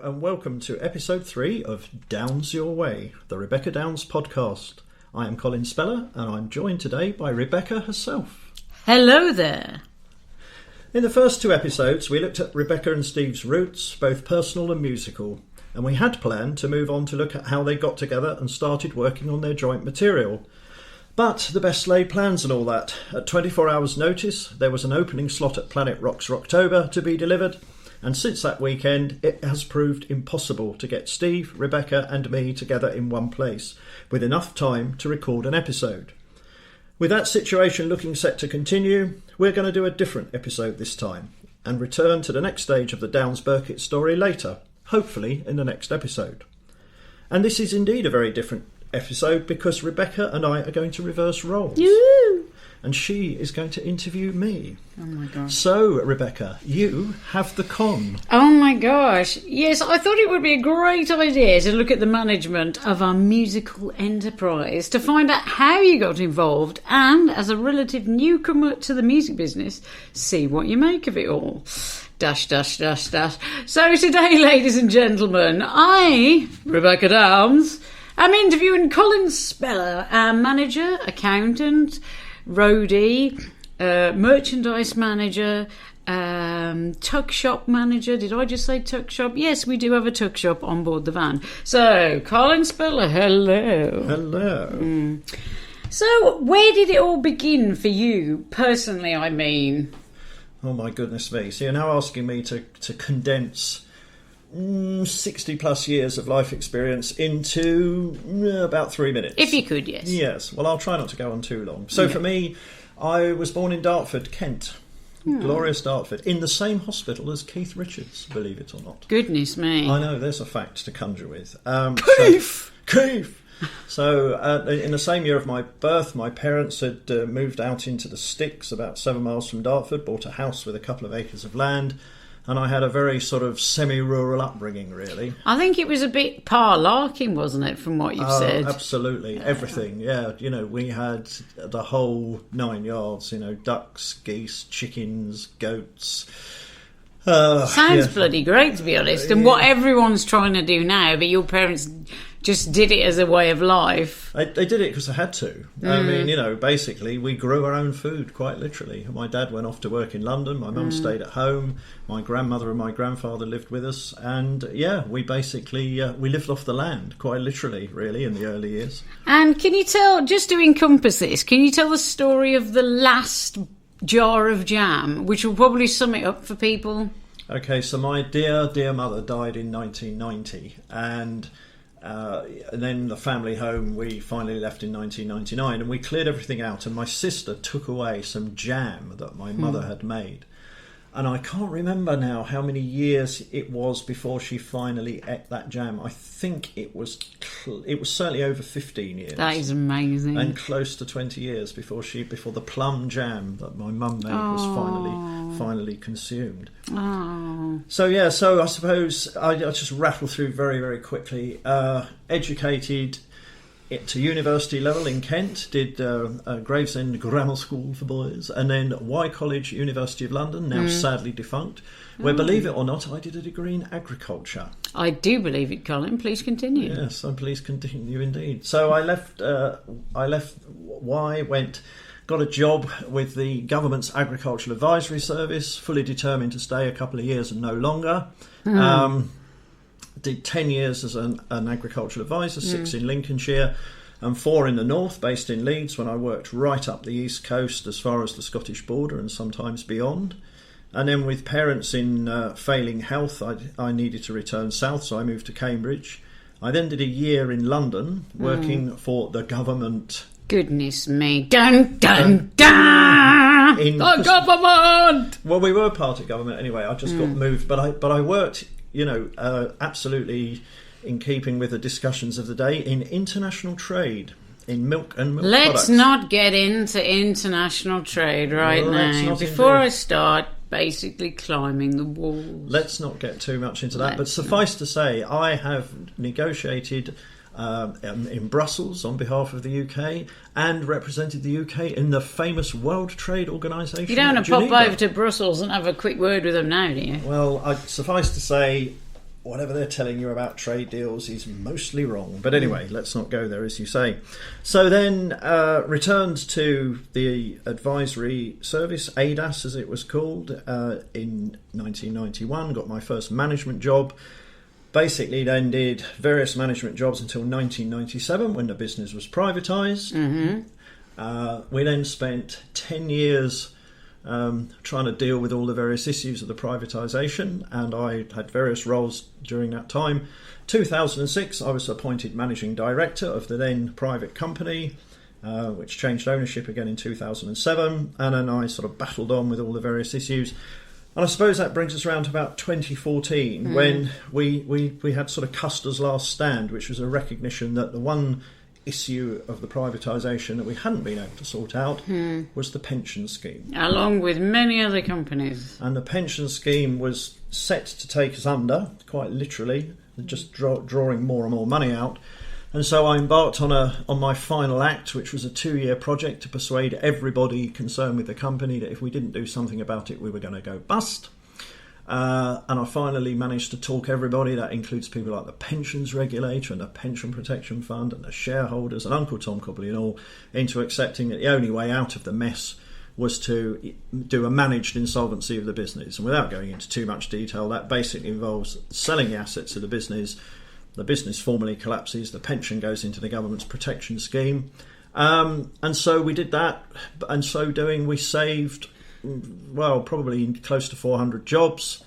and welcome to episode 3 of Downs Your Way, the Rebecca Downs podcast. I am Colin Speller and I'm joined today by Rebecca herself. Hello there. In the first 2 episodes we looked at Rebecca and Steve's roots, both personal and musical, and we had planned to move on to look at how they got together and started working on their joint material. But the best laid plans and all that. At 24 hours notice there was an opening slot at Planet Rock's Rocktober to be delivered, and since that weekend it has proved impossible to get Steve, Rebecca and me together in one place with enough time to record an episode. With that situation looking set to continue, we're going to do a different episode this time and return to the next stage of the Downs Burkitt story later, hopefully in the next episode. And this is indeed a very different episode because Rebecca and I are going to reverse roles. Yoo! And she is going to interview me. Oh my gosh. So, Rebecca, you have the con. Oh my gosh. Yes, I thought it would be a great idea to look at the management of our musical enterprise to find out how you got involved and, as a relative newcomer to the music business, see what you make of it all. Dash, dash, dash, dash. So today, ladies and gentlemen, I, Rebecca Downs, am interviewing Colin Speller, our manager, accountant, roadie, merchandise manager, tuck shop manager. Did I just say tuck shop? Yes, we do have a tuck shop on board the van. So, Colin Speller, hello. Hello. So, where did it all begin for you, personally, I mean? Oh my goodness me. So you're now asking me to condense 60 plus years of life experience into about 3 minutes. If you could, yes. Yes, well I'll try not to go on too long. So For me, I was born in Dartford, Kent. Glorious Dartford, in the same hospital as Keith Richards, believe it or not. Goodness me. I know, there's a fact to conjure with. Keith! Keith! So in the same year of my birth, my parents had moved out into the sticks about 7 miles from Dartford, bought a house with a couple of acres of land, and I had a very sort of semi-rural upbringing, really. I think it was a bit par-larking, wasn't it, from what you've said? Absolutely. Everything, yeah. You know, we had the whole 9 yards, you know, ducks, geese, chickens, goats. Sounds bloody great, to be honest, and what everyone's trying to do now, but your parents just did it as a way of life. They did it because they had to. I mean, you know, basically we grew our own food, quite literally. My dad went off to work in London, my mum stayed at home, my grandmother and my grandfather lived with us, and yeah, we basically we lived off the land, quite literally, really, in the early years. And can you tell, just to encompass this, can you tell the story of the last jar of jam, which will probably sum it up for people? Okay, so my dear mother died in 1990, and then the family home we finally left in 1999, and we cleared everything out, and my sister took away some jam that my mother had made, and I can't remember now how many years it was before she finally ate that jam. I think it was certainly over 15 years. That is amazing. And close to 20 years before the plum jam that my mum made was finally consumed. Oh. So yeah, so I suppose I just rattle through very, very quickly. Educated to university level in Kent, did Gravesend Grammar School for boys, and then Y College, University of London, now sadly defunct, where, believe it or not, I did a degree in agriculture. I do believe it, Colin. Please continue. Yes, please continue indeed. So I left Y, got a job with the government's Agricultural Advisory Service, fully determined to stay a couple of years and no longer. Did 10 years as an agricultural advisor, 6 in Lincolnshire and 4 in the north, based in Leeds, when I worked right up the east coast as far as the Scottish border and sometimes beyond. And then with parents in failing health, I needed to return south, so I moved to Cambridge. I then did a year in London working for the government. Goodness me. Dun, dun, dun! The government! Well, we were part of government anyway. I just got moved. But I worked, you know, absolutely in keeping with the discussions of the day, in international trade, in milk and milk products. Let's not get into international trade now. Before I start basically climbing the walls. Let's not get too much into that. But suffice to say, I have negotiated in Brussels on behalf of the UK and represented the UK in the famous World Trade Organisation. You don't want to pop over to Brussels and have a quick word with them now, do you? Well, suffice to say, whatever they're telling you about trade deals is mostly wrong. But anyway, let's not go there, as you say. So then returned to the advisory service, ADAS as it was called, in 1991, got my first management job. Basically then did various management jobs until 1997 when the business was privatised. We then spent 10 years trying to deal with all the various issues of the privatisation, and I had various roles during that time. 2006 I was appointed managing director of the then private company, which changed ownership again in 2007, and then I sort of battled on with all the various issues. And I suppose that brings us around to about 2014 when we had sort of Custer's last stand, which was a recognition that the one issue of the privatisation that we hadn't been able to sort out was the pension scheme. Along with many other companies. And the pension scheme was set to take us under, quite literally, just drawing more and more money out. And so I embarked on my final act, which was a 2-year project to persuade everybody concerned with the company that if we didn't do something about it, we were going to go bust. And I finally managed to talk everybody, that includes people like the pensions regulator and the pension protection fund and the shareholders and Uncle Tom Cobley and all, into accepting that the only way out of the mess was to do a managed insolvency of the business. And without going into too much detail, that basically involves selling the assets of the business formally collapses, the pension goes into the government's protection scheme. And so we did that, and so doing we saved, well, probably close to 400 jobs.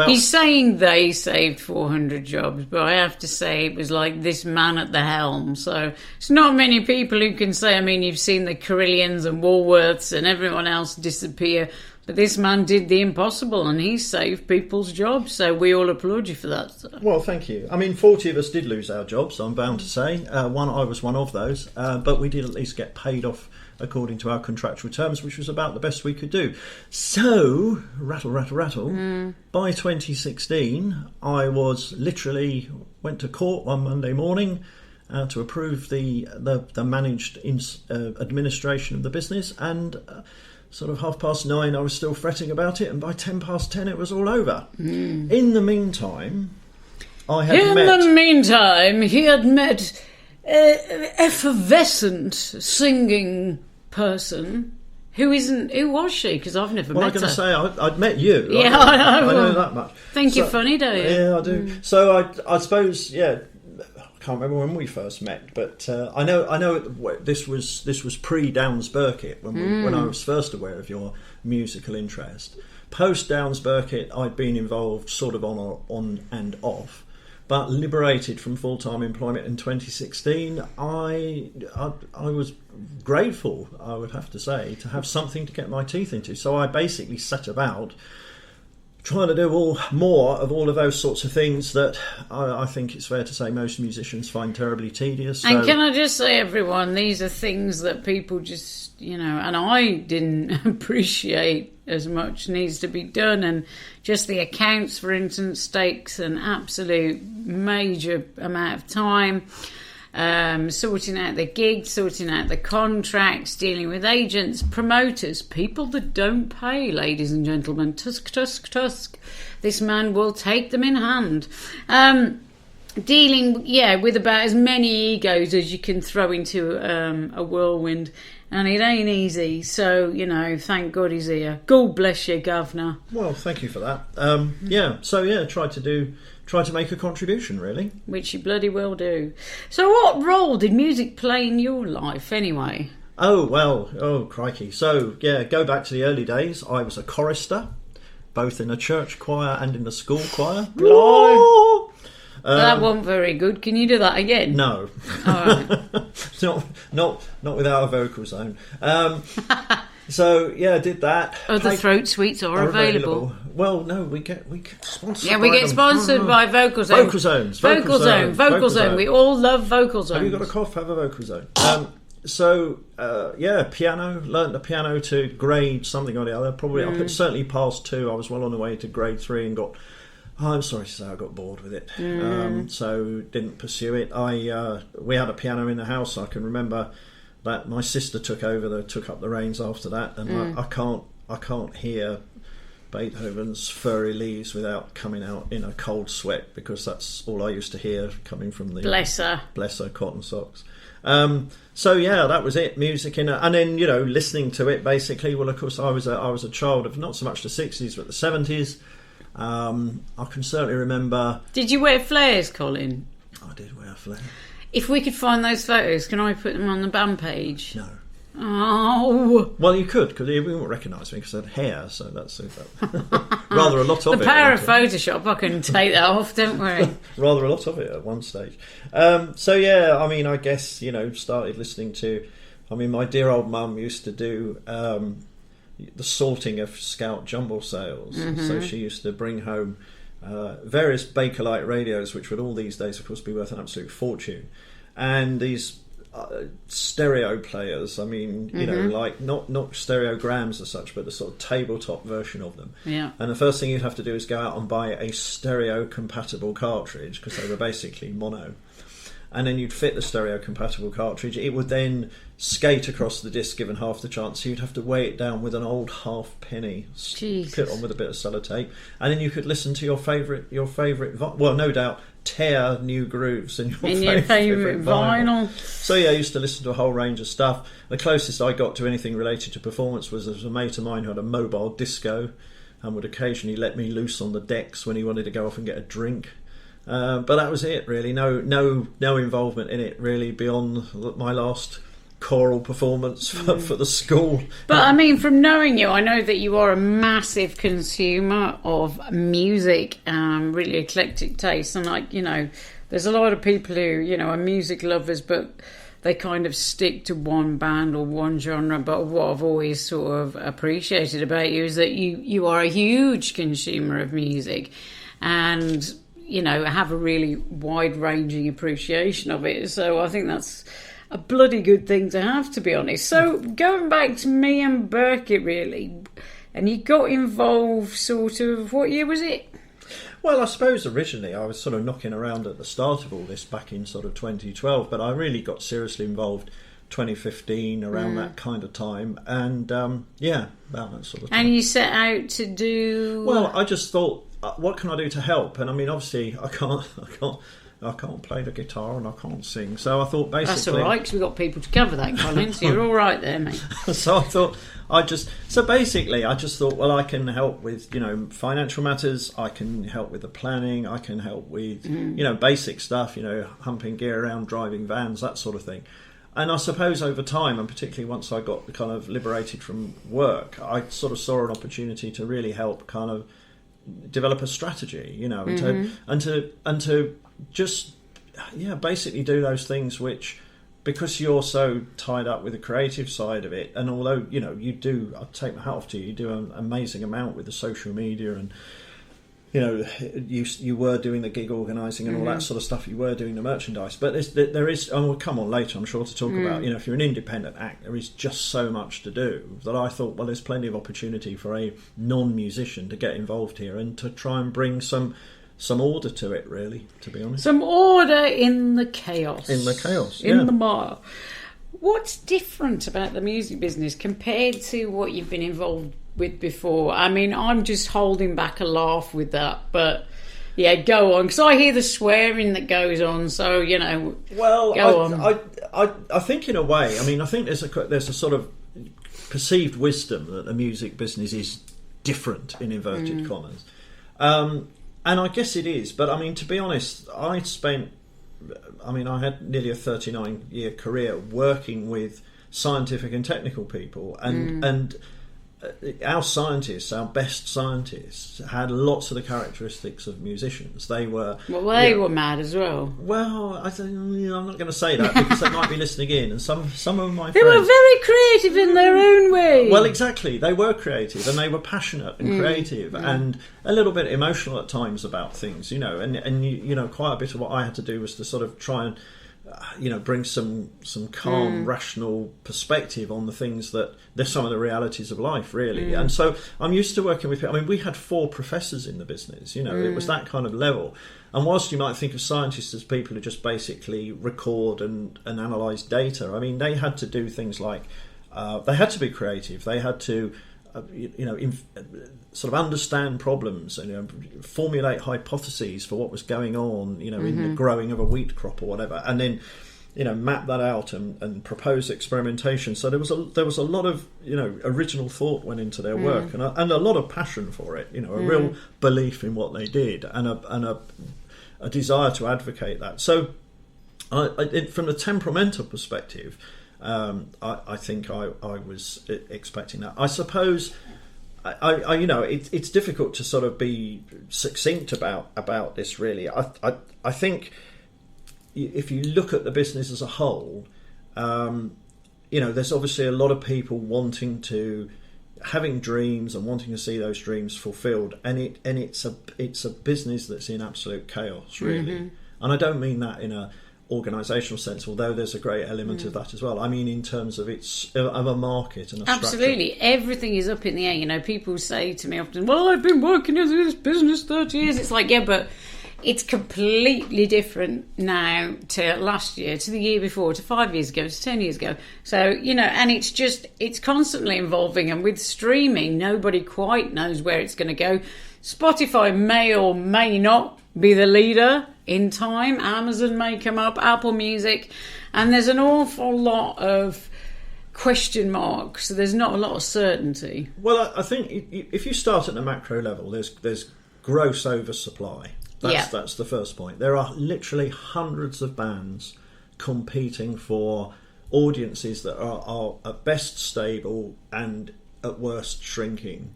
He's saying they saved 400 jobs, but I have to say it was like this man at the helm. So it's not many people who can say, I mean, you've seen the Carillions and Woolworths and everyone else disappear, but this man did the impossible and he saved people's jobs. So we all applaud you for that. Well, thank you. I mean, 40 of us did lose our jobs, I'm bound to say. I was one of those, but we did at least get paid off according to our contractual terms, which was about the best we could do. So, rattle, rattle, rattle, by 2016, I went to court one Monday morning to approve the managed administration of the business, and sort of 9:30 I was still fretting about it, and by 10:10 it was all over. In the meantime, he had met effervescent singing person who was she? Because I've never met her. I'm going to say I'd met you. Yeah, I know that much. Think you're funny, don't you? Yeah, I do. So I suppose, yeah, I can't remember when we first met, but I know this was pre Downs Burkitt when I was first aware of your musical interest. Post Downs Burkitt, I'd been involved sort of on and off. But liberated from full-time employment in 2016, I was grateful, I would have to say, to have something to get my teeth into. So I basically set about trying to do more of all of those sorts of things that I think it's fair to say most musicians find terribly tedious. And can I just say, everyone, these are things that people just, and I didn't appreciate as much needs to be done, and just the accounts, for instance, takes an absolute major amount of time. Sorting out the gigs, sorting out the contracts, dealing with agents, promoters, people that don't pay, ladies and gentlemen. Tusk. This man will take them in hand. Dealing, with about as many egos as you can throw into a whirlwind. And it ain't easy, so, thank God he's here. God bless you, Governor. Well, thank you for that. Try to make a contribution, really. Which you bloody well do. So what role did music play in your life, anyway? Oh, crikey. So, go back to the early days. I was a chorister, both in a church choir and in the school choir. That wasn't very good. Can you do that again? No. All right. not without a vocal zone. Did that. Other throat sweets are available. Well, no, we get sponsored. Yeah, we get sponsored by Vocal Zone. Vocal Zone. We all love Vocal Zone. Have you got a cough? Have a Vocal Zone. Piano. Learnt the piano to grade something or the other. Probably I certainly passed 2. I was well on the way to grade 3 and got. I'm sorry to say I got bored with it, so didn't pursue it. We had a piano in the house. I can remember that my sister took up the reins after that, and I can't hear Beethoven's Furry Leaves without coming out in a cold sweat, because that's all I used to hear coming from the Bless her cotton socks. So yeah, that was it. Music and then listening to it basically. Well, of course, I was a child of not so much the 60s but the 70s. I can certainly remember. Did you wear flares, Colin? I did wear a flare. If we could find those photos, can I put them on the band page? No. Oh. Well, you could, because he wouldn't recognise me because I had hair, so that's rather a lot of it. The power of Photoshop, I can take that off, don't worry. Rather a lot of it at one stage. So yeah, I mean, I guess, started listening to, my dear old mum used to do the sorting of Scout jumble sales. Mm-hmm. So she used to bring home various Bakelite radios, which would all these days, of course, be worth an absolute fortune. And these stereo players, like not stereograms as such, but the sort of tabletop version of them. Yeah. And the first thing you'd have to do is go out and buy a stereo compatible cartridge, because they were basically mono. And then you'd fit the stereo compatible cartridge. It would then skate across the disc given half the chance. So you'd have to weigh it down with an old halfpenny, put on with a bit of sellotape, and then you could listen to your favourite. Well, no doubt, tear new grooves in your favourite vinyl. So yeah, I used to listen to a whole range of stuff. The closest I got to anything related to performance was a mate of mine who had a mobile disco and would occasionally let me loose on the decks when he wanted to go off and get a drink. But that was it, really. No involvement in it, really, beyond my last choral performance for the school. But from knowing you, I know that you are a massive consumer of music, really eclectic taste, and there's a lot of people who are music lovers, but they kind of stick to one band or one genre. But what I've always sort of appreciated about you is that you are a huge consumer of music, and have a really wide-ranging appreciation of it. So I think that's a bloody good thing to have, to be honest. So going back to me and Burkett, really, and you got involved sort of, what year was it? Well, I suppose originally I was sort of knocking around at the start of all this back in sort of 2012, but I really got seriously involved 2015, around that kind of time, and about that sort of time. And you set out to do... Well, I just thought, what can I do to help? And obviously I can't play the guitar and I can't sing, so I thought basically... That's all right, because we've got people to cover that, Colin, so you're all right there, mate. So I thought I just thought, well, I can help with financial matters, I can help with the planning, I can help with basic stuff, humping gear around, driving vans, that sort of thing. And I suppose over time, and particularly once I got kind of liberated from work, I sort of saw an opportunity to really help kind of develop a strategy, and to just basically do those things which, because you're so tied up with the creative side of it, and although you do, I take my hat off to you, you do an amazing amount with the social media, and you were doing the gig organising and all that sort of stuff, you were doing the merchandise, but there is, and we'll come on later I'm sure to talk about, if you're an independent act, there is just so much to do that I thought, well, there's plenty of opportunity for a non-musician to get involved here and to try and bring some order to it, really, to be honest. Some order in the chaos. In the chaos, in the mire. What's different about the music business compared to what you've been involved with before? I'm just holding back a laugh with that, but yeah, go on, because I hear the swearing that goes on, so well, go on. I think in a way, I think there's a sort of perceived wisdom that the music business is different, in inverted commas, and I guess it is, but to be honest, I had nearly a 39-year career working with scientific and technical people, and our scientists, our best scientists, had lots of the characteristics of musicians. They were... Well, they were mad as well. Well, I'm not going to say that because they might be listening in, and some of my friends... They were very creative in their own way. Well, exactly. They were creative, and they were passionate and creative, and a little bit emotional at times about things, and quite a bit of what I had to do was to sort of try and bring some calm, rational perspective on the things that they're some of the realities of life, really. And so I'm used to working with people. We had 4 professors in the business, it was that kind of level. And whilst you might think of scientists as people who just basically record and analyse data, they had to do things like they had to be creative, they had to sort of understand problems and formulate hypotheses for what was going on, in the growing of a wheat crop or whatever, and then map that out and propose experimentation. So there was a lot of original thought went into their work, and a lot of passion for it. A real belief in what they did, and a desire to advocate that. So, from the temperamental perspective, I think I was expecting that. I suppose, it's difficult to sort of be succinct about this. Really, I think if you look at the business as a whole, there's obviously a lot of people having dreams and wanting to see those dreams fulfilled, and it's a business that's in absolute chaos, really. And I don't mean that in a organisational sense, although there's a great element of that as well. I mean in terms of of a market and a absolutely structure. Everything is up in the air. People say to me often, well, I've been working in this business 30 years. It's like, yeah, but it's completely different now to last year, to the year before, to 5 years ago, to 10 years ago. So, and it's constantly evolving. And with streaming, nobody quite knows where it's going to go. Spotify may or may not be the leader in time. Amazon may come up, Apple Music. And there's an awful lot of question marks. So there's not a lot of certainty. Well, I think if you start at the macro level, there's gross oversupply. That's the first point. There are literally hundreds of bands competing for audiences that are at best stable and at worst shrinking.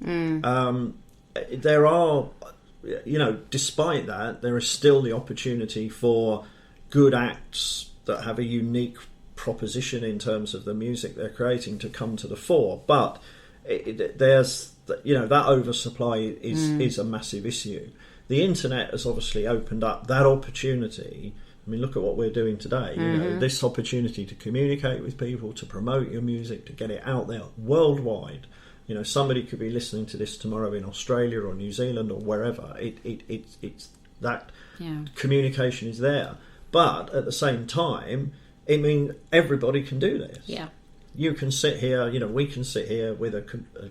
There are, despite that, there is still the opportunity for good acts that have a unique proposition in terms of the music they're creating to come to the fore. But there's, that oversupply is a massive issue. The internet has obviously opened up that opportunity. I mean, look at what we're doing today. This opportunity to communicate with people, to promote your music, to get it out there worldwide. Somebody could be listening to this tomorrow in Australia or New Zealand or wherever. It's that communication is there. But at the same time, everybody can do this. Yeah. You can sit here. We can sit here with a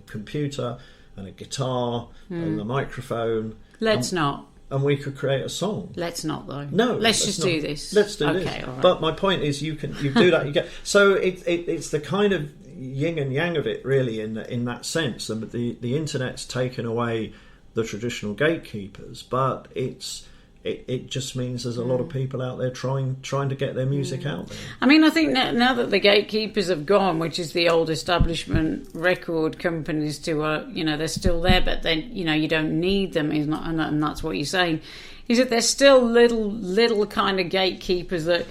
computer and a guitar and a microphone. Let's not. And we could create a song. Let's not, though. No, let's just do this. Let's do this. All right. But my point is, you do that. So it's the kind of yin and yang of it, really, in that sense. And the internet's taken away the traditional gatekeepers, but it just means there's a lot of people out there trying to get their music out there. I think now that the gatekeepers have gone, which is the old establishment record companies they're still there, but then, you don't need them, and that's what you're saying, is that there's still little kind of gatekeepers that,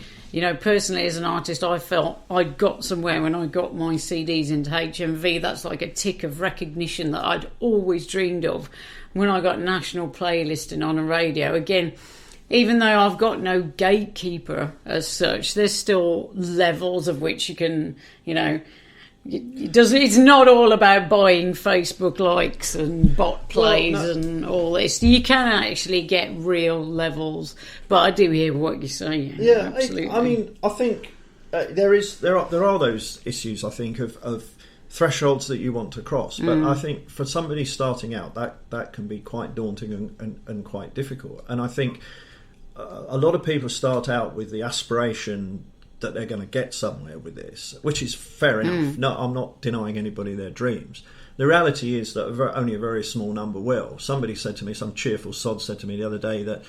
personally as an artist, I felt I got somewhere when I got my CDs into HMV. That's like a tick of recognition that I'd always dreamed of. When I got national playlisting on a radio, again, even though I've got no gatekeeper as such, there's still levels of which you can, it's not all about buying Facebook likes and bot plays and all this. You can actually get real levels, but I do hear what you're saying. Yeah, absolutely. I think there are those issues. I think of thresholds that you want to cross, but I think for somebody starting out, that can be quite daunting and quite difficult. And I think a lot of people start out with the aspiration that they're going to get somewhere with this, which is fair enough. No, I'm not denying anybody their dreams. The reality is that only a very small number will. Somebody said to me, some cheerful sod said to me the other day that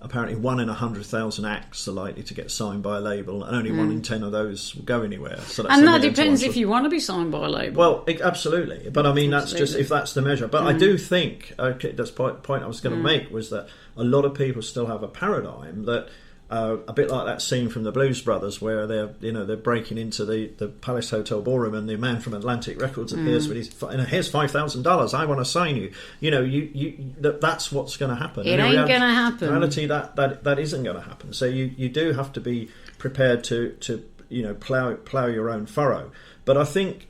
apparently 1 in 100,000 acts are likely to get signed by a label, and only 1 in 10 of those will go anywhere. So that's that depends if you want to be signed by a label. Well, absolutely. But I mean, that's just if that's the measure. But I do think, that's the point I was going to make, was that a lot of people still have a paradigm that a bit like that scene from the Blues Brothers where they're breaking into the Palace Hotel ballroom and the man from Atlantic Records appears with his here's $5,000, I want to sign you. That's what's going to happen. It ain't going to happen. In reality, that isn't going to happen. So you do have to be prepared to plough your own furrow. But I think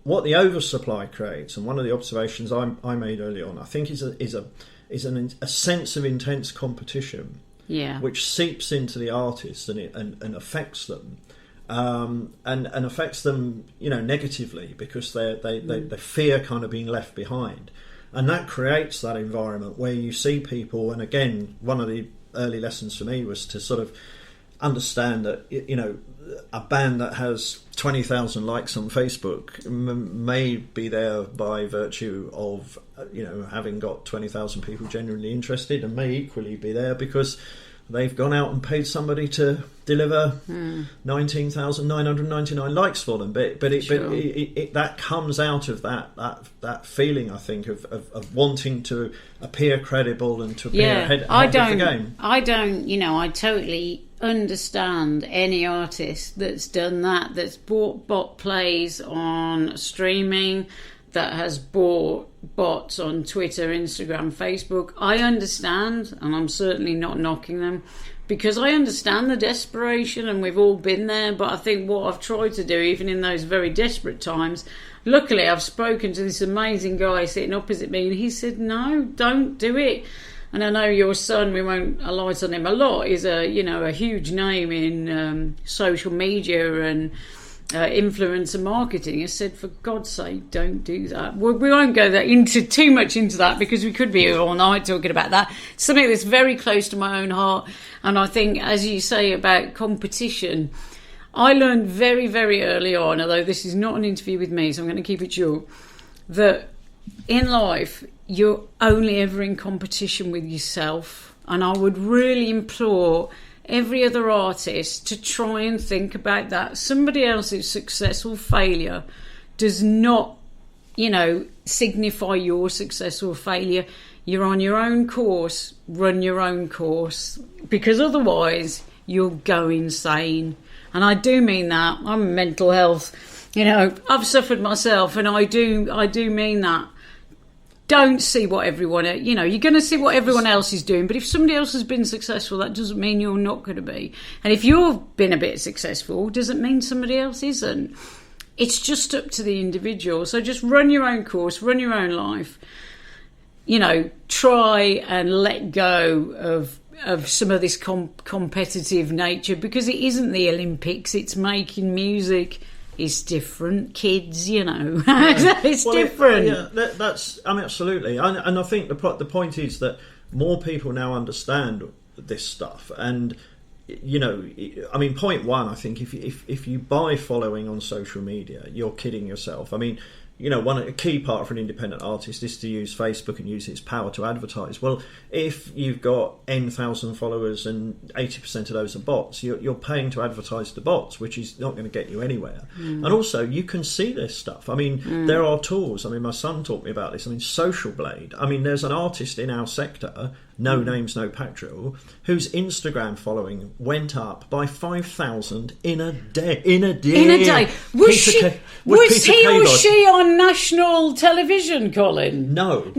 what the oversupply creates, and one of the observations I made early on, I think is a sense of intense competition. Yeah. Which seeps into the artists and affects them, and affects them, negatively, because they fear kind of being left behind, and that creates that environment where you see people. And again, one of the early lessons for me was to sort of understand that a band that has 20,000 likes on Facebook may be there by virtue of having got 20,000 people genuinely interested, and may equally be there because they've gone out and paid somebody to deliver 19,999 likes for them. But that comes out of that feeling, I think, of wanting to appear credible and to appear ahead of the game. I totally understand any artist that's done that's bought bot plays on streaming, that has bought bots on Twitter, Instagram, Facebook. I understand, and I'm certainly not knocking them, because I understand the desperation, and we've all been there. But I think what I've tried to do, even in those very desperate times, luckily I've spoken to this amazing guy sitting opposite me, and he said, no, don't do it. And I know your son, we won't alight on him a lot, is a huge name in social media and influencer marketing. I said, for God's sake, don't do that. We won't go too much into that, because we could be here all night talking about that. It's something that's very close to my own heart. And I think, as you say about competition, I learned very, very early on, although this is not an interview with me, so I'm going to keep it short, that in life you're only ever in competition with yourself. And I would really implore every other artist to try and think about that. Somebody else's successful failure does not, signify your successful failure. You're on your own course, run your own course, because otherwise you'll go insane. And I do mean that. I'm mental health. I've suffered myself, and I do mean that. Don't see what everyone, you're going to see what everyone else is doing. But if somebody else has been successful, that doesn't mean you're not going to be. And if you've been a bit successful, doesn't mean somebody else isn't. It's just up to the individual. So just run your own course, run your own life. Try and let go of some of this competitive nature, because it isn't the Olympics. It's making music. It's different, kids, it's different. That's absolutely. And I think the point is that more people now understand this stuff. And, point one, I think if you buy following on social media, you're kidding yourself. A key part for an independent artist is to use Facebook and use its power to advertise. Well, if you've got N thousand followers and 80% of those are bots, you're paying to advertise the bots, which is not going to get you anywhere. And also, you can see this stuff. There are tools. My son taught me about this. Social Blade. There's an artist in our sector, no names, no petrol, whose Instagram following went up by 5,000 in a day. In a day. Was he or she on national television, Colin? No.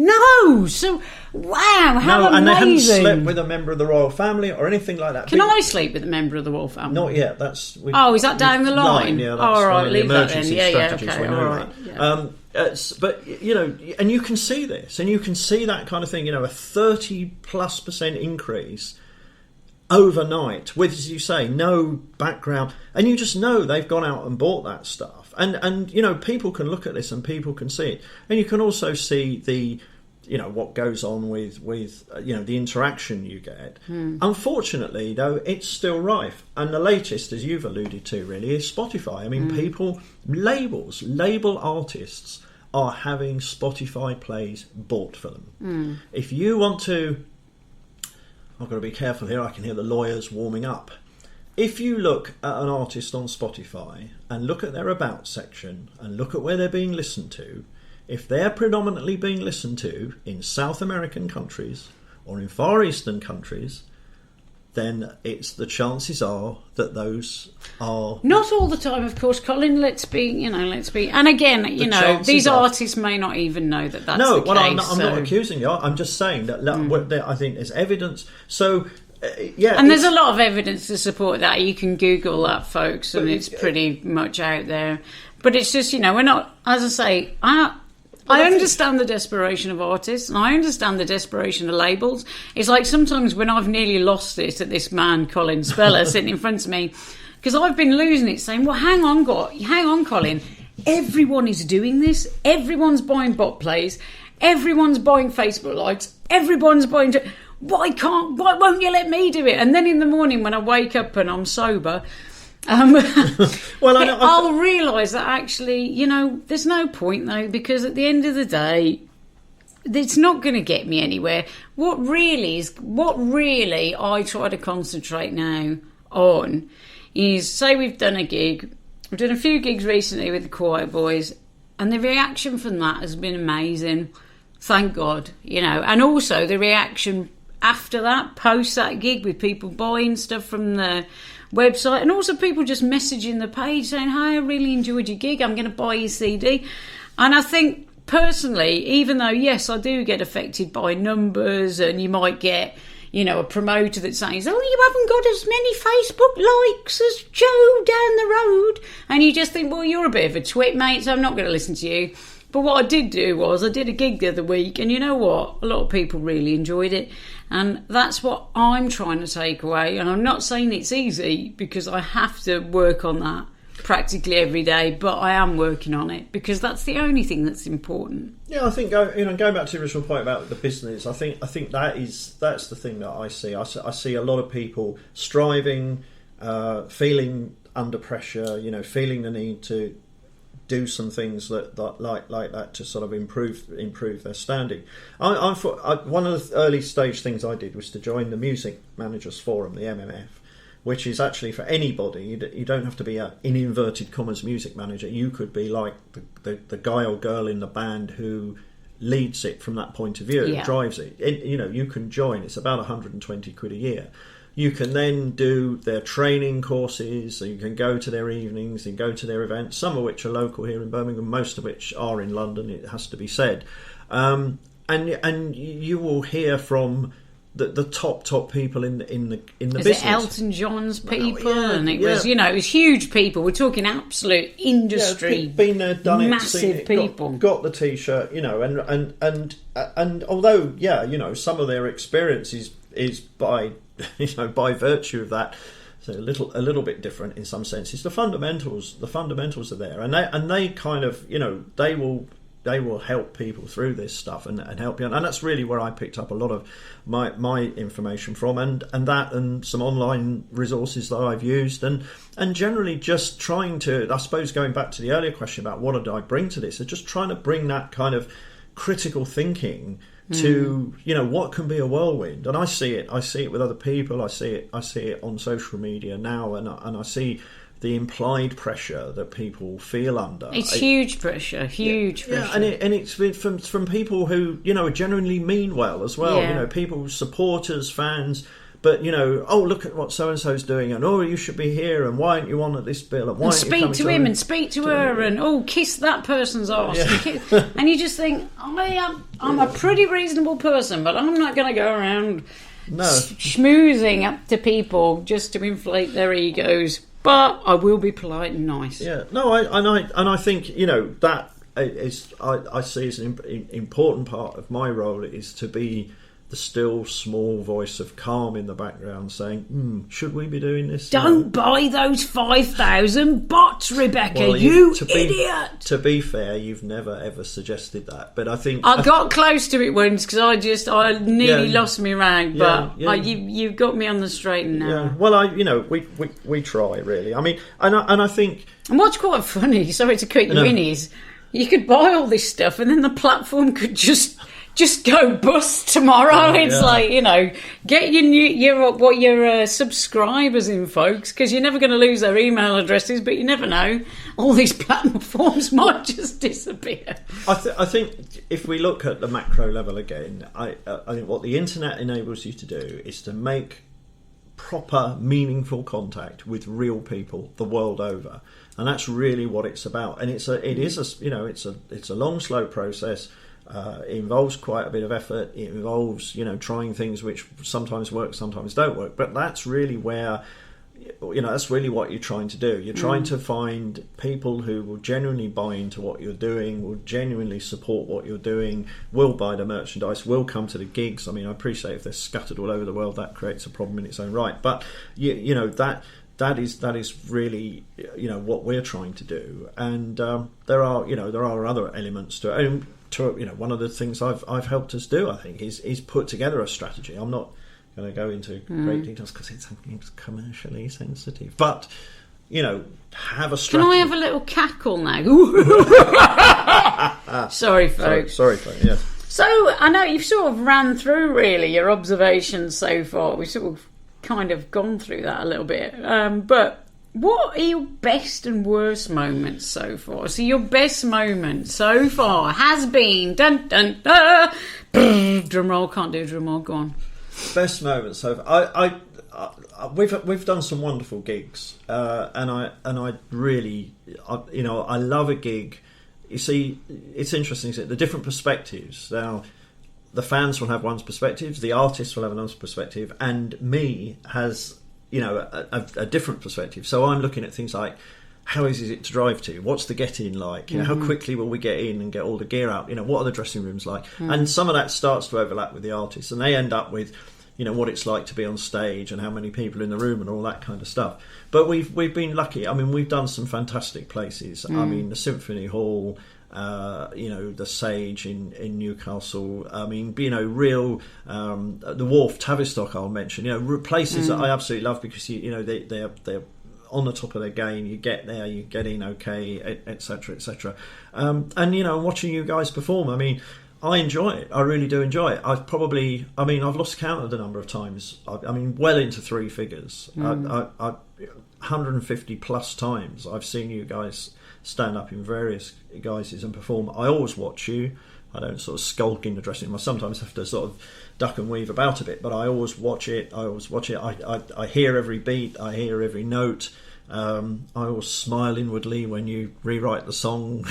So, wow, how amazing. And they hadn't slept with a member of the royal family or anything like that. Can I sleep with a member of the royal family? Not yet. Is that down the line? Yeah, that's all right, leave that then. Strategies, okay, all right. Yeah. But and you can see this, and you can see that kind of thing. A 30+% increase overnight with, as you say, no background, and you just know they've gone out and bought that stuff. And people can look at this and people can see it, and you can also see the what goes on with the interaction you get. Unfortunately, though, it's still rife, and the latest, as you've alluded to, really is Spotify. People, label artists are having Spotify plays bought for them. If you want to, I've got to be careful here, I can hear the lawyers warming up. If you look at an artist on Spotify and look at their about section and look at where they're being listened to, if they're predominantly being listened to in South American countries or in Far Eastern countries, then the chances are that those are... Not all the time, of course, Colin. Let's be... And again, these artists may not even know that that's the case. No, I'm not accusing you. I'm just saying that I think there's evidence. So... and there's a lot of evidence to support that. You can Google that, folks, and it's pretty much out there. But it's just, we're not... As I say, I understand the desperation of artists, and I understand the desperation of labels. It's like sometimes when I've nearly lost it at this man, Colin Speller, sitting in front of me, Because I've been losing it, saying, well, hang on, Colin. Everyone is doing this. Everyone's buying bot plays. Everyone's buying Facebook likes. Everyone's buying... Why won't you let me do it? And then in the morning when I wake up and I'm sober... I'll realise that actually, there's no point though, because at the end of the day, it's not going to get me anywhere. What really I try to concentrate now on is, say we've done a gig, we've done a few gigs recently with the Quiet Boys, and the reaction from that has been amazing. Thank God, and also the reaction after that, post that gig, with people buying stuff from the website, and also people just messaging the page saying, "Hi, I really enjoyed your gig. I'm going to buy your CD." And I think personally, even though yes, I do get affected by numbers, and you might get, a promoter that says, "Oh, you haven't got as many Facebook likes as Joe down the road," and you just think, "Well, you're a bit of a twit, mate, so I'm not going to listen to you." But what I did do was I did a gig the other week, and you know what? A lot of people really enjoyed it. And that's what I'm trying to take away. And I'm not saying it's easy, because I have to work on that practically every day, but I am working on it, because that's the only thing that's important. Yeah, I think going back to the original point about the business, I think that's the thing that I see. I see a lot of people striving, feeling under pressure, feeling the need to do some things that like that to sort of improve their standing. One of the early stage things I did was to join the Music Managers Forum, the MMF, which is actually for anybody. You don't have to be a, in inverted commas, music manager. You could be like the guy or girl in the band who leads it from that point of view, drives it. You can join. It's about 120 quid a year. You can then do their training courses, so you can go to their evenings and go to their events, some of which are local here in Birmingham, most of which are in London, it has to be said. And you will hear from the top people in the business. It Elton John's people? And it was huge people. We're talking absolute industry. Been there, done massive it, people. Got the T-shirt, and although some of their experience is by by virtue of that, so a little bit different in some senses. The fundamentals are there, and they kind of they will help people through this stuff and help you. And that's really where I picked up a lot of my information from, and some online resources that I've used, and generally just trying to, I suppose, going back to the earlier question about what did I bring to this, so just trying to bring that kind of critical thinking to what can be a whirlwind. And I see it with other people. I see it on social media now, and I see the implied pressure that people feel under. It's huge pressure. Yeah, and it's from people who genuinely mean well as well. Yeah. People, supporters, fans. But oh, look at what so and so's doing, and you should be here, and why aren't you on at this bill, and why aren't you speak to him and speak to her, and kiss that person's arse, and you just think, I'm a pretty reasonable person, but I'm not going to go around schmoozing up to people just to inflate their egos. But I will be polite and nice. Yeah, no, I think that is I see as an important part of my role is to be the still small voice of calm in the background saying, should we be doing this? Don't buy those 5,000 bots, Rebecca, well, you idiot! To be fair, you've never ever suggested that, but I think... I got close to it once because I nearly lost me rag, but you got me on the straight and narrow. Yeah. Well, we try, really. I mean, and I think... And what's quite funny, sorry to cut you in, is you could buy all this stuff and then the platform could just go bust tomorrow. It's like, get your subscribers in, folks, because you're never going to lose their email addresses, but you never know. All these platforms might just disappear. I think if we look at the macro level again, I think what the internet enables you to do is to make proper, meaningful contact with real people the world over, and that's really what it's about. And it's a long, slow process. It involves quite a bit of effort. It involves, trying things which sometimes work, sometimes don't work. But that's really where, that's really what you're trying to do. You're trying to find people who will genuinely buy into what you're doing, will genuinely support what you're doing, will buy the merchandise, will come to the gigs. I mean, I appreciate if they're scattered all over the world, that creates a problem in its own right. But, that is really what we're trying to do, and there are other elements to it. One of the things I've helped us do, I think, is put together a strategy. I'm not going to go into great details because it's commercially sensitive, but have a strategy. Can I have a little cackle now? Sorry, folks. Sorry, folks. Yes. So I know you've sort of ran through really your observations so far. We've sort of kind of gone through that a little bit, but what are your best and worst moments so far? So your best moment so far has been dun dun dun. Drum roll, can't do a drum roll. Go on. Best moment so far. We've done some wonderful gigs, and I really I love a gig. You see, it's interesting, isn't it? The different perspectives. Now, the fans will have one's perspective, the artist will have another perspective, and me has a different perspective. So I'm looking at things like, how easy is it to drive to? What's the get-in like? How quickly will we get in and get all the gear out? What are the dressing rooms like? And some of that starts to overlap with the artists, and they end up with what it's like to be on stage and how many people in the room and all that kind of stuff. But we've been lucky. I mean, we've done some fantastic places. I mean, the Symphony Hall, the Sage in Newcastle. I mean, real the Wharf, Tavistock. I'll mention. Places that I absolutely love because they're on the top of their game. You get there, you get in okay, etc., etc. And watching you guys perform. I mean, I enjoy it. I really do enjoy it. I've lost count of the number of times. I mean, well into three figures. 150 plus times I've seen you guys stand up in various guises and perform. I always watch you. I don't sort of skulk in the dressing room. I sometimes have to sort of duck and weave about a bit, but I always watch it. I hear every beat. I hear every note. I always smile inwardly when you rewrite the song.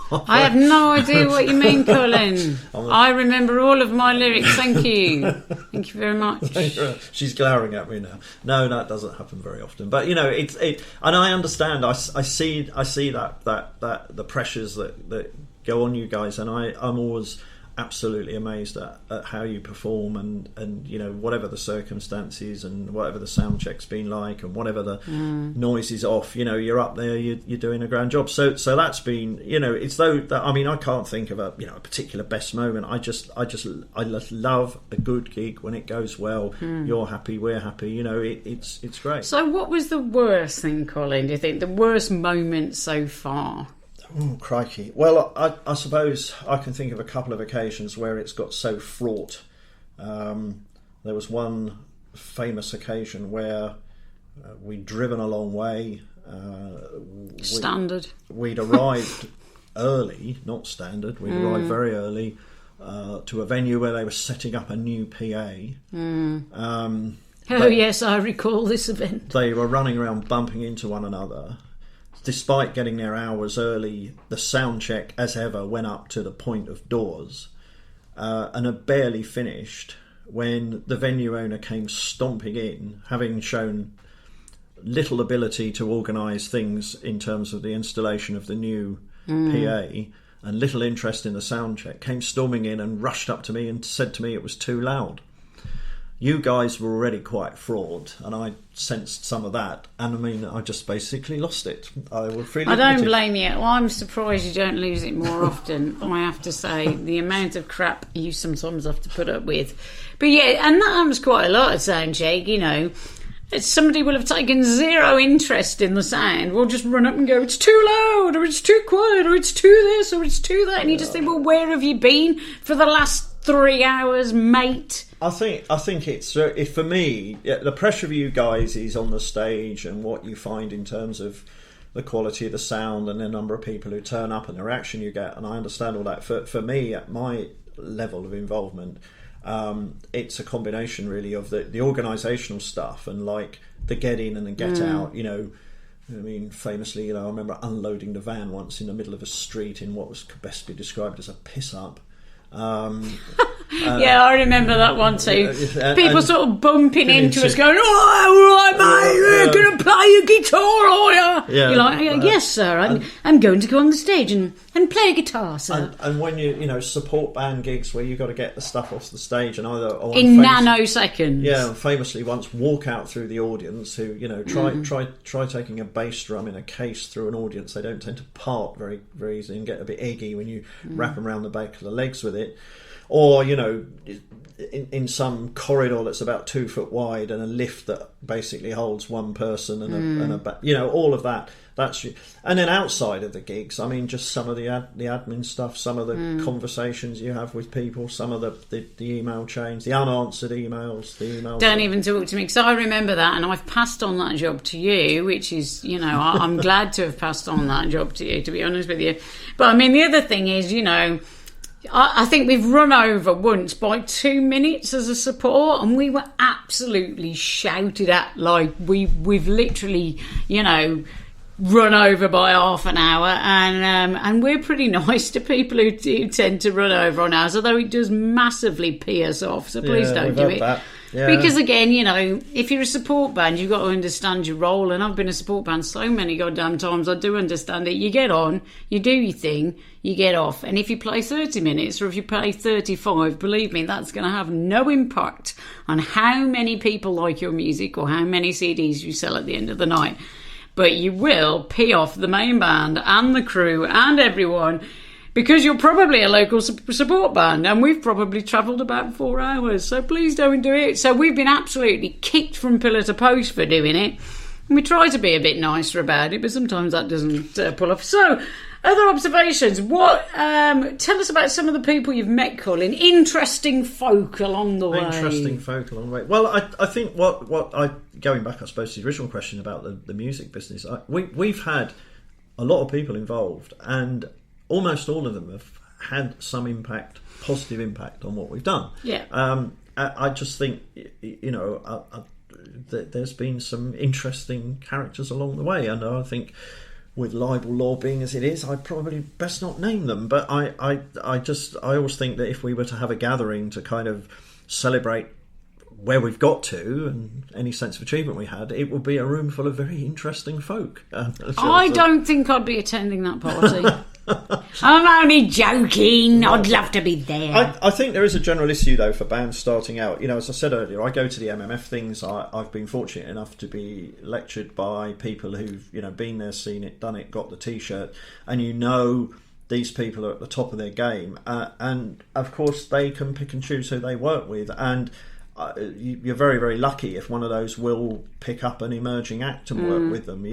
I have no idea what you mean, Colin. I remember all of my lyrics. Thank you. Thank you very much. She's glowering at me now. No, that doesn't happen very often. But and I understand. I see that the pressures that go on you guys, and I'm always absolutely amazed at how you perform and whatever the circumstances and whatever the sound check's been like and whatever the noise is off, you're up there, you're doing a grand job. So that's been, it's though that, I mean, I can't think of a particular best moment. I just love a good gig when it goes well. You're happy, we're happy. It's great. So what was the worst thing, Colin? Do you think the worst moment so far? Oh, crikey. Well, I suppose I can think of a couple of occasions where it's got so fraught. There was one famous occasion where we'd driven a long way. Standard. We'd arrived early, not standard. We'd arrived very early to a venue where they were setting up a new PA. Yes, I recall this event. They were running around bumping into one another. Despite getting there hours early, the sound check, as ever, went up to the point of doors and had barely finished when the venue owner came stomping in, having shown little ability to organise things in terms of the installation of the new PA and little interest in the sound check, came storming in and rushed up to me and said to me it was too loud. You guys were already quite fraught, and I sensed some of that, and I mean, I just basically lost it. I don't blame you. Well, I'm surprised you don't lose it more often. I have to say, the amount of crap you sometimes have to put up with. But yeah, and that happens quite a lot at soundcheck. Somebody will have taken zero interest in the sound. We'll just run up and go, it's too loud, or it's too quiet, or it's too this, or it's too that, and you just think, well, where have you been for the last 3 hours, mate? I think it's for me, the pressure of you guys is on the stage and what you find in terms of the quality of the sound and the number of people who turn up and the reaction you get, and I understand all that. For me, at my level of involvement, it's a combination really of the organisational stuff and like the get in and the get out. I mean, famously, I remember unloading the van once in the middle of a street in what could best be described as a piss up. Yeah, I remember that one too. People sort of bumping into us, going, "Oh, all right, mate, you're going to play a guitar, are you?" Yeah. You're like, "Yes, sir. I'm going to go on the stage and play a guitar, sir." And when you support band gigs where you've got to get the stuff off the stage and either in nanoseconds. Yeah, famously once walk out through the audience who try taking a bass drum in a case through an audience. They don't tend to part very very easily and get a bit eggy when you wrap them around the back of the legs with it. Or, in some corridor that's about 2 foot wide and a lift that basically holds one person and all of that. And then outside of the gigs, I mean, just some of the admin stuff, some of the conversations you have with people, some of the email chains, the unanswered emails, the emails. Don't even talk to me, because I remember that, and I've passed on that job to you, which is, I'm glad to have passed on that job to you, to be honest with you. But I mean, the other thing is, I think we've run over once by 2 minutes as a support, and we were absolutely shouted at like we've literally, run over by half an hour, and we're pretty nice to people who tend to run over on ours, although it does massively pee us off, so please don't do it. Yeah. Because again, if you're a support band, you've got to understand your role, and I've been a support band so many goddamn times, I do understand it. You get on, you do your thing, you get off, and if you play 30 minutes or if you play 35, believe me, that's going to have no impact on how many people like your music or how many CDs you sell at the end of the night. But you will pee off the main band and the crew and everyone, because you're probably a local support band, and we've probably travelled about 4 hours, so please don't do it. So we've been absolutely kicked from pillar to post for doing it, and we try to be a bit nicer about it, but sometimes that doesn't pull off. So, other observations. Tell us about some of the people you've met, Colin. Interesting folk along the way. Well, I think going back, I suppose, to the original question about the music business, we've had a lot of people involved, and almost all of them have had some impact, positive impact on what we've done. Yeah. I just think, there's been some interesting characters along the way, and I think with libel law being as it is, I'd probably best not name them. But I always think that if we were to have a gathering to kind of celebrate where we've got to and any sense of achievement we had, it would be a room full of very interesting folk. I don't think I'd be attending that party. I'm only joking. I'd love to be there. I think there is a general issue, though, for bands starting out. As I said earlier, I go to the MMF things. I've been fortunate enough to be lectured by people who've been there, seen it, done it, got the T-shirt, and these people are at the top of their game, and of course they can pick and choose who they work with, and you're very, very lucky if one of those will pick up an emerging act and work with them.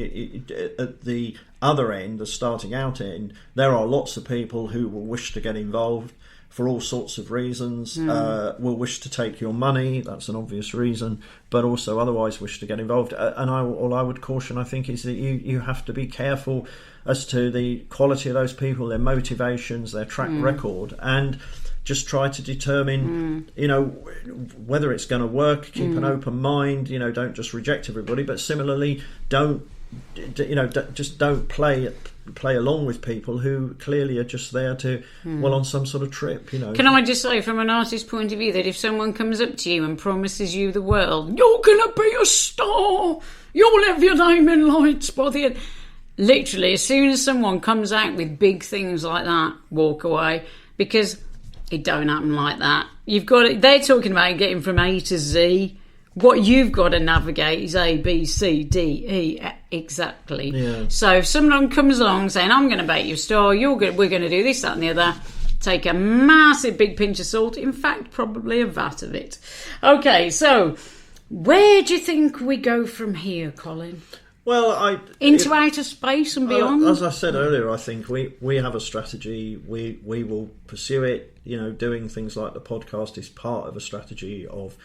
At the other end, the starting out end, there are lots of people who will wish to get involved for all sorts of reasons, will wish to take your money, that's an obvious reason, but also otherwise wish to get involved. And all I would caution, I think, is that you have to be careful as to the quality of those people, their motivations, their track record, and just try to determine, whether it's going to work. Keep an open mind. Don't just reject everybody. But similarly, don't play along with people who clearly are just there to on some sort of trip. Can I just say, from an artist's point of view, that if someone comes up to you and promises you the world, you're going to be a star, you'll have your name in lights by the end. Literally, as soon as someone comes out with big things like that, walk away, because it don't happen like that. They're talking about getting from A to Z. What you've got to navigate is A, B, C, D, E, exactly. Yeah. So if someone comes along saying, I'm going to make you a star, we're going to do this, that and the other, take a massive big pinch of salt, in fact, probably a vat of it. Okay, so where do you think we go from here, Colin? Well, into outer space and beyond? As I said earlier, I think we have a strategy. We will pursue it. Doing things like the podcast is part of a strategy of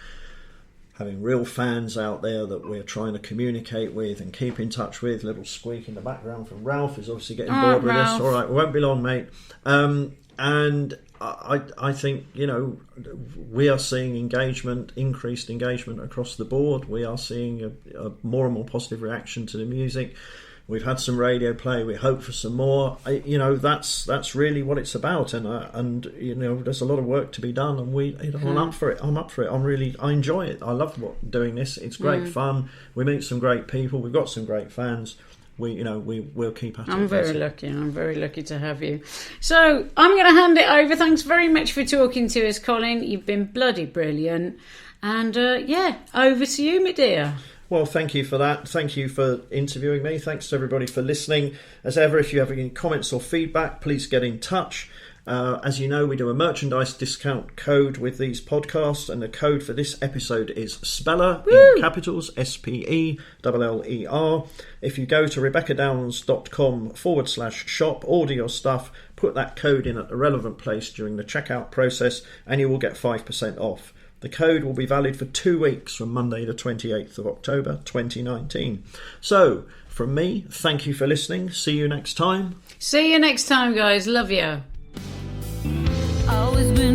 having real fans out there that we're trying to communicate with and keep in touch with. Little squeak in the background from Ralph is obviously getting bored with this. All right, we won't be long, mate. And I think, we are seeing increased engagement across the board. We are seeing a more and more positive reaction to the music. We've had some radio play. We hope for some more. That's really what it's about. And there's a lot of work to be done. And I'm up for it. I enjoy it. I love doing this. It's great fun. We meet some great people. We've got some great fans. We'll keep at it. I'm very lucky to have you. So I'm going to hand it over. Thanks very much for talking to us, Colin. You've been bloody brilliant. And over to you, my dear. Well, thank you for that. Thank you for interviewing me. Thanks to everybody for listening. As ever, if you have any comments or feedback, please get in touch. As you know, we do a merchandise discount code with these podcasts, and the code for this episode is Speller, in capitals, SPELLER. If you go to RebeccaDowns.com/shop, order your stuff, put that code in at the relevant place during the checkout process, and you will get 5% off. The code will be valid for 2 weeks from Monday the 28th of October 2019. So, from me, thank you for listening. See you next time. See you next time, guys. Love you. Always been